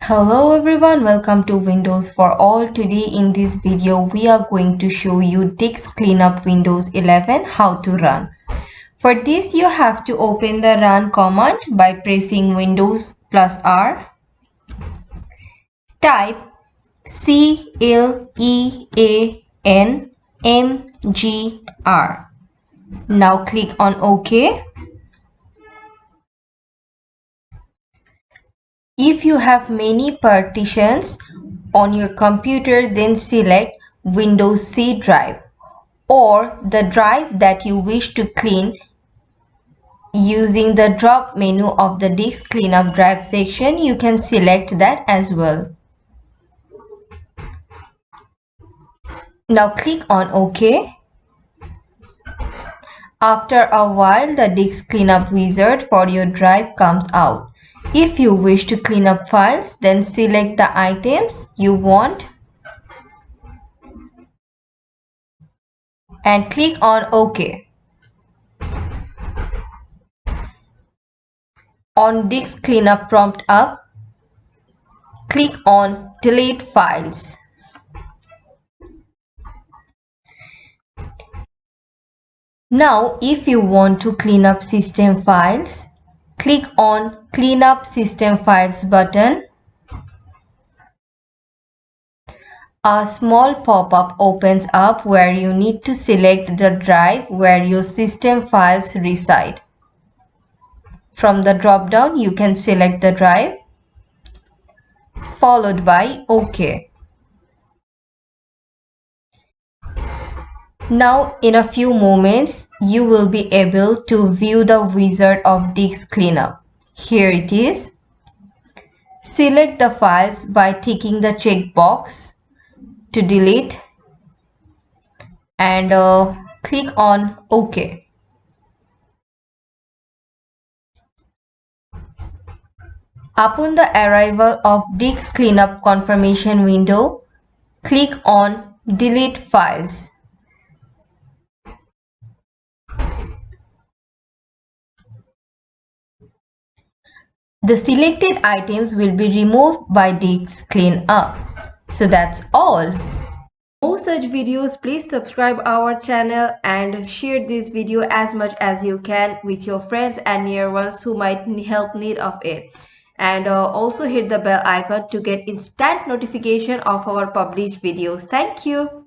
Hello everyone, welcome to Windows for All. Today in this video we are going to show you disk cleanup Windows 11 how to run. For this you have to open the run command by pressing Windows plus R. Type cleanmgr. Now click on OK. If you have many partitions on your computer, then select Windows C drive or the drive that you wish to clean using the drop menu of the disk cleanup drive section. You can select that as well. Now click on OK. After a while, the disk cleanup wizard for your drive comes out. If you wish to clean up files, then select the items you want and click on OK. On disk cleanup prompt up, click on Delete Files. Now, if you want to clean up system files, click on Clean Up System Files button. A small pop-up opens up where you need to select the drive where your system files reside. From the drop-down, you can select the drive, followed by OK. Now, in a few moments, you will be able to view the wizard of disk cleanup. Here it is. Select the files by ticking the checkbox to delete and click on OK. Upon the arrival of disk cleanup confirmation window, click on Delete Files. The selected items will be removed by disk cleanup. So that's all. For more such videos, please subscribe our channel and share this video as much as you can with your friends and near ones who might help need of it. And also hit the bell icon to get instant notification of our published videos. Thank you.